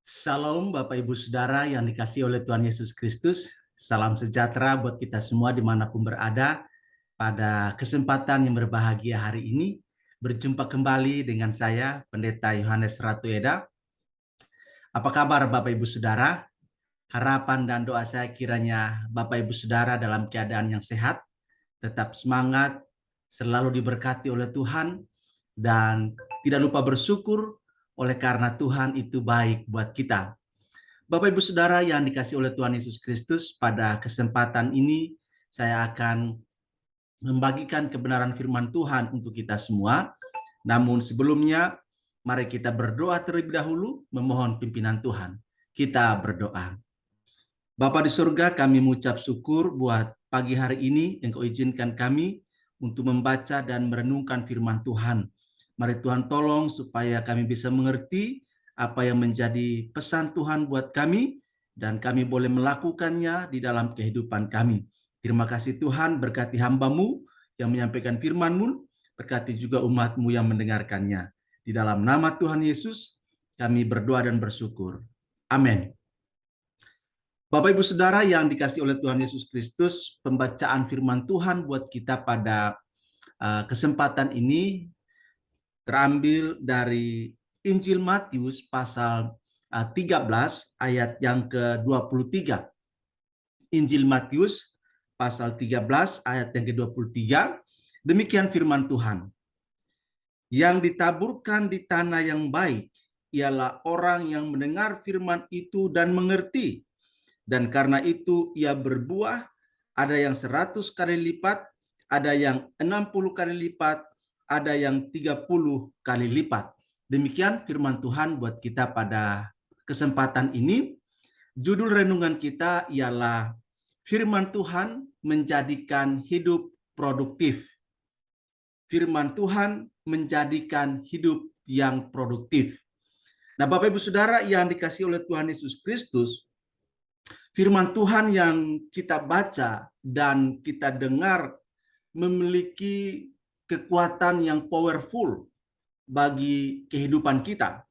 Salam Bapak Ibu Saudara yang dikasihi oleh Tuhan Yesus Kristus. Salam sejahtera buat kita semua dimanapun berada. Pada kesempatan yang berbahagia hari ini, berjumpa kembali dengan saya, Pendeta Yohanes Ratueda. Apa kabar Bapak Ibu Saudara? Harapan dan doa saya kiranya Bapak Ibu Saudara dalam keadaan yang sehat, tetap semangat, selalu diberkati oleh Tuhan, dan tidak lupa bersyukur oleh karena Tuhan itu baik buat kita. Bapak Ibu Saudara yang dikasihi oleh Tuhan Yesus Kristus, pada kesempatan ini saya akan membagikan kebenaran firman Tuhan untuk kita semua. Namun sebelumnya, mari kita berdoa terlebih dahulu memohon pimpinan Tuhan. Kita berdoa. Bapa di surga, kami mengucap syukur buat pagi hari ini yang Kau izinkan kami untuk membaca dan merenungkan firman Tuhan. Mari Tuhan tolong supaya kami bisa mengerti apa yang menjadi pesan Tuhan buat kami, dan kami boleh melakukannya di dalam kehidupan kami. Terima kasih Tuhan, berkati hamba-Mu yang menyampaikan firman-Mu, berkati juga umat-Mu yang mendengarkannya. Di dalam nama Tuhan Yesus, kami berdoa dan bersyukur. Amin. Bapak Ibu Saudara yang dikasihi oleh Tuhan Yesus Kristus, pembacaan firman Tuhan buat kita pada kesempatan ini terambil dari Injil Matius pasal 13 ayat yang ke-23. Injil Matius pasal 13 ayat yang ke-23. Demikian firman Tuhan. Yang ditaburkan di tanah yang baik ialah orang yang mendengar firman itu dan mengerti. Dan karena itu ia berbuah, ada yang 100 kali lipat, ada yang 60 kali lipat, ada yang 30 kali lipat. Demikian firman Tuhan buat kita pada kesempatan ini. Judul renungan kita ialah firman Tuhan menjadikan hidup produktif. Firman Tuhan menjadikan hidup yang produktif. Nah, Bapak Ibu Saudara yang dikasihi oleh Tuhan Yesus Kristus, firman Tuhan yang kita baca dan kita dengar memiliki kekuatan yang powerful bagi kehidupan kita.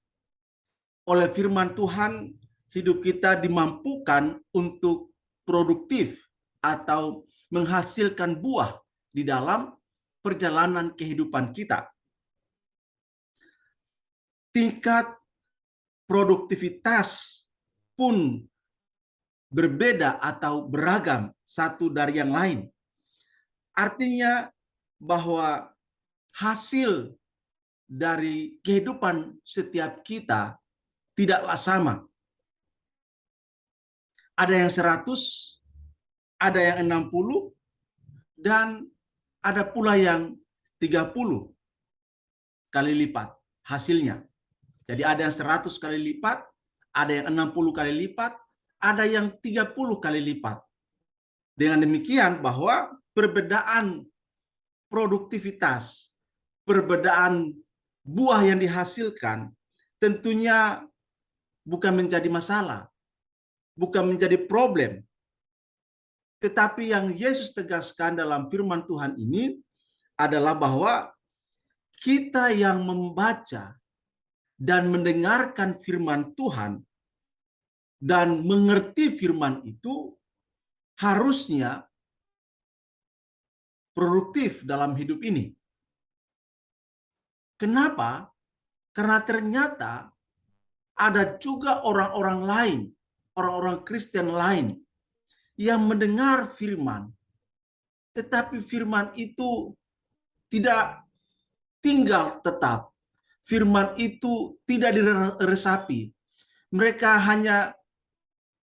Oleh firman Tuhan, hidup kita dimampukan untuk produktif atau menghasilkan buah di dalam perjalanan kehidupan kita. Tingkat produktivitas pun berbeda atau beragam satu dari yang lain. Artinya bahwa hasil dari kehidupan setiap kita tidaklah sama. Ada yang 100, ada yang 60, dan ada pula yang 30 kali lipat hasilnya. Jadi ada yang 100 kali lipat, ada yang 60 kali lipat, ada yang 30 kali lipat. Dengan demikian bahwa perbedaan produktivitas, perbedaan buah yang dihasilkan tentunya bukan menjadi masalah, bukan menjadi problem. Tetapi yang Yesus tegaskan dalam firman Tuhan ini adalah bahwa kita yang membaca dan mendengarkan firman Tuhan dan mengerti firman itu harusnya produktif dalam hidup ini. Kenapa? Karena ternyata ada juga orang-orang lain, orang-orang Kristen lain yang mendengar firman, tetapi firman itu tidak tinggal tetap. Firman itu tidak diresapi. Mereka hanya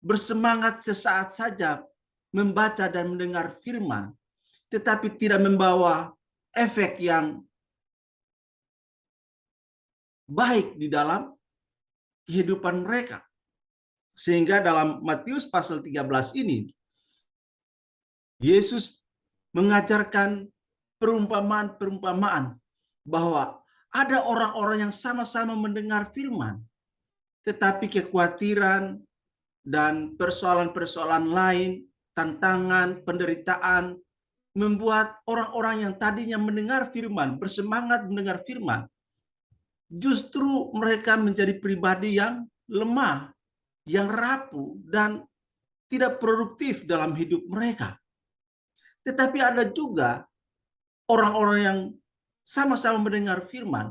bersemangat sesaat saja membaca dan mendengar firman, tetapi tidak membawa efek yang baik di dalam kehidupan mereka. Sehingga dalam Matius pasal 13 ini, Yesus mengajarkan perumpamaan-perumpamaan bahwa ada orang-orang yang sama-sama mendengar firman, tetapi kekhawatiran dan persoalan-persoalan lain, tantangan, penderitaan, membuat orang-orang yang tadinya mendengar firman, bersemangat mendengar firman, justru mereka menjadi pribadi yang lemah, yang rapuh dan tidak produktif dalam hidup mereka. Tetapi ada juga orang-orang yang sama-sama mendengar firman,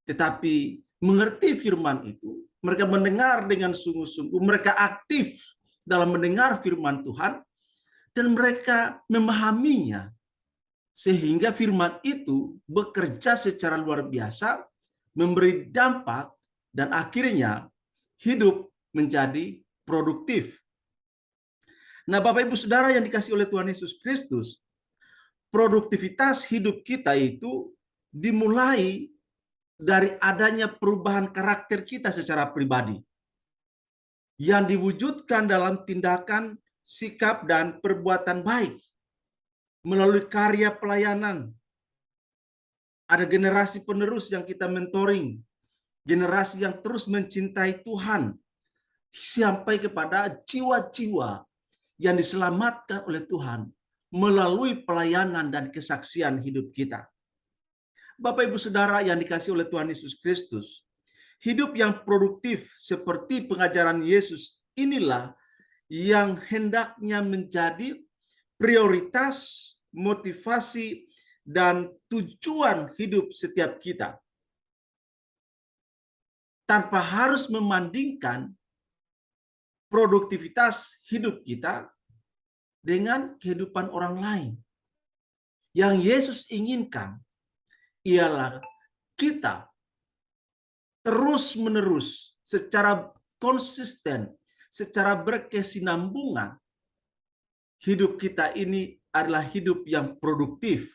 tetapi mengerti firman itu, mereka mendengar dengan sungguh-sungguh, mereka aktif dalam mendengar firman Tuhan, dan mereka memahaminya, sehingga firman itu bekerja secara luar biasa, memberi dampak, dan akhirnya hidup menjadi produktif. Nah, Bapak Ibu Saudara yang dikasihi oleh Tuhan Yesus Kristus, produktivitas hidup kita itu dimulai dari adanya perubahan karakter kita secara pribadi yang diwujudkan dalam tindakan, sikap, dan perbuatan baik melalui karya pelayanan. Ada generasi penerus yang kita mentoring, generasi yang terus mencintai Tuhan, sampai kepada jiwa-jiwa yang diselamatkan oleh Tuhan melalui pelayanan dan kesaksian hidup kita. Bapak Ibu Saudara yang dikasihi oleh Tuhan Yesus Kristus, hidup yang produktif seperti pengajaran Yesus inilah yang hendaknya menjadi prioritas, motivasi, dan tujuan hidup setiap kita. Tanpa harus membandingkan produktivitas hidup kita dengan kehidupan orang lain. Yang Yesus inginkan ialah kita terus-menerus secara konsisten, secara berkesinambungan, hidup kita ini adalah hidup yang produktif.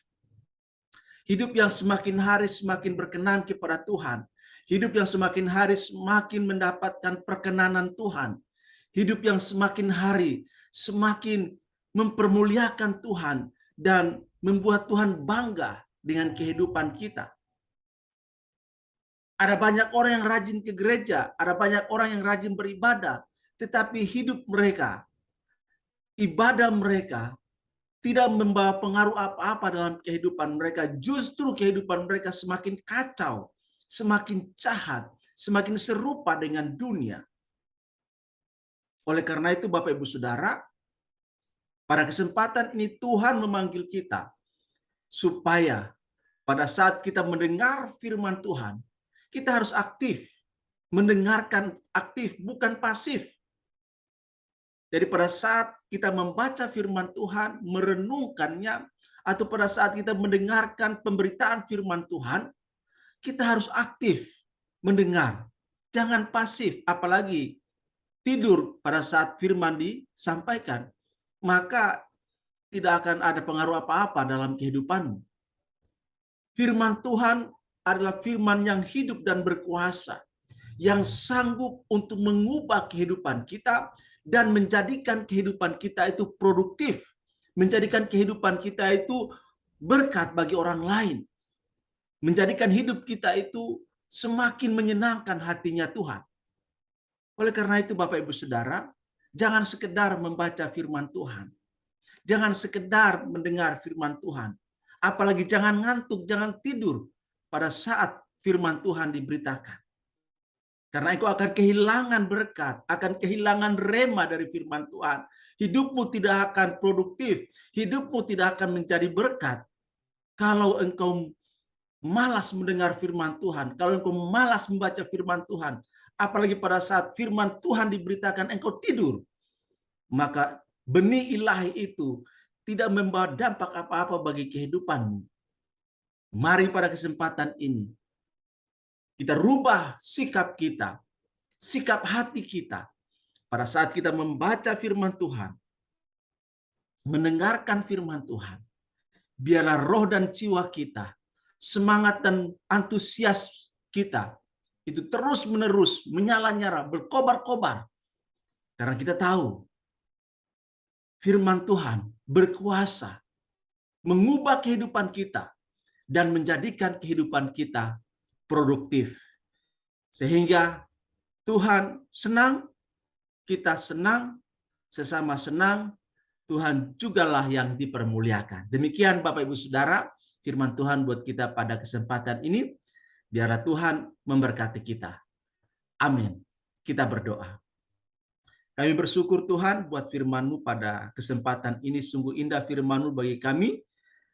Hidup yang semakin hari semakin berkenan kepada Tuhan. Hidup yang semakin hari semakin mendapatkan perkenanan Tuhan. Hidup yang semakin hari semakin mempermuliakan Tuhan dan membuat Tuhan bangga dengan kehidupan kita. Ada banyak orang yang rajin ke gereja, ada banyak orang yang rajin beribadah, tetapi hidup mereka, ibadah mereka tidak membawa pengaruh apa-apa dalam kehidupan mereka. Justru kehidupan mereka semakin kacau, semakin jahat, semakin serupa dengan dunia. Oleh karena itu Bapak Ibu Saudara, pada kesempatan ini Tuhan memanggil kita supaya pada saat kita mendengar firman Tuhan, kita harus aktif, mendengarkan aktif, bukan pasif. Jadi pada saat kita membaca firman Tuhan, merenungkannya, atau pada saat kita mendengarkan pemberitaan firman Tuhan, kita harus aktif mendengar. Jangan pasif, apalagi tidur pada saat firman disampaikan. Maka tidak akan ada pengaruh apa-apa dalam kehidupanmu. Firman Tuhan adalah firman yang hidup dan berkuasa, yang sanggup untuk mengubah kehidupan kita dan menjadikan kehidupan kita itu produktif, menjadikan kehidupan kita itu berkat bagi orang lain, menjadikan hidup kita itu semakin menyenangkan hatinya Tuhan. Oleh karena itu Bapak Ibu Saudara, jangan sekedar membaca firman Tuhan, jangan sekedar mendengar firman Tuhan, apalagi jangan ngantuk, jangan tidur pada saat firman Tuhan diberitakan. Karena engkau akan kehilangan berkat, akan kehilangan rema dari firman Tuhan. Hidupmu tidak akan produktif, hidupmu tidak akan menjadi berkat kalau engkau malas mendengar firman Tuhan, kalau engkau malas membaca firman Tuhan, apalagi pada saat firman Tuhan diberitakan engkau tidur, maka benih ilahi itu tidak membawa dampak apa-apa bagi kehidupanmu. Mari pada kesempatan ini kita rubah sikap kita, sikap hati kita pada saat kita membaca firman Tuhan, mendengarkan firman Tuhan. Biarlah roh dan jiwa kita, semangat dan antusias kita itu terus-menerus menyala-nyala, berkobar-kobar. Karena kita tahu firman Tuhan berkuasa mengubah kehidupan kita dan menjadikan kehidupan kita produktif. Sehingga Tuhan senang, kita senang, sesama senang, Tuhan jugalah yang dipermuliakan. Demikian Bapak Ibu Saudara, firman Tuhan buat kita pada kesempatan ini. Biarlah Tuhan memberkati kita. Amin. Kita berdoa. Kami bersyukur Tuhan buat firman-Mu pada kesempatan ini. Sungguh indah firman-Mu bagi kami.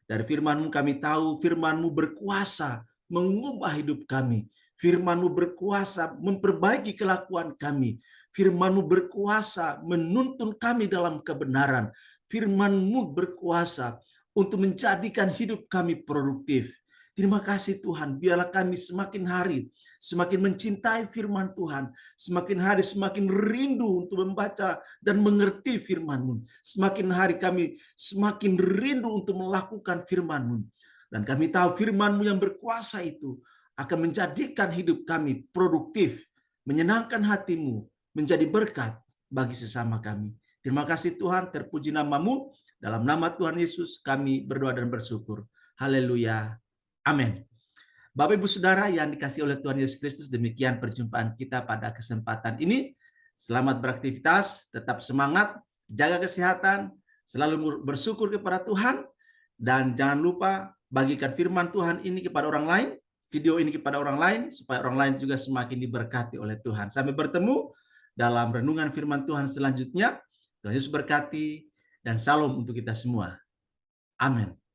Dari firman-Mu kami tahu firman-Mu berkuasa mengubah hidup kami. Firman-Mu berkuasa memperbaiki kelakuan kami. Firman-Mu berkuasa menuntun kami dalam kebenaran. Firman-Mu berkuasa untuk menjadikan hidup kami produktif. Terima kasih Tuhan, biarlah kami semakin hari semakin mencintai firman Tuhan, semakin hari semakin rindu untuk membaca dan mengerti firman-Mu. Semakin hari kami semakin rindu untuk melakukan firman-Mu. Dan kami tahu firman-Mu yang berkuasa itu akan menjadikan hidup kami produktif, menyenangkan hati-Mu, menjadi berkat bagi sesama kami. Terima kasih Tuhan, terpuji nama-Mu. Dalam nama Tuhan Yesus kami berdoa dan bersyukur. Haleluya. Amin. Bapak Ibu Saudara yang dikasihi oleh Tuhan Yesus Kristus, demikian perjumpaan kita pada kesempatan ini. Selamat beraktivitas, tetap semangat, jaga kesehatan, selalu bersyukur kepada Tuhan, dan jangan lupa bagikan firman Tuhan ini kepada orang lain, video ini kepada orang lain, supaya orang lain juga semakin diberkati oleh Tuhan. Sampai bertemu dalam renungan firman Tuhan selanjutnya. Tuhan Yesus berkati, dan salam untuk kita semua. Amin.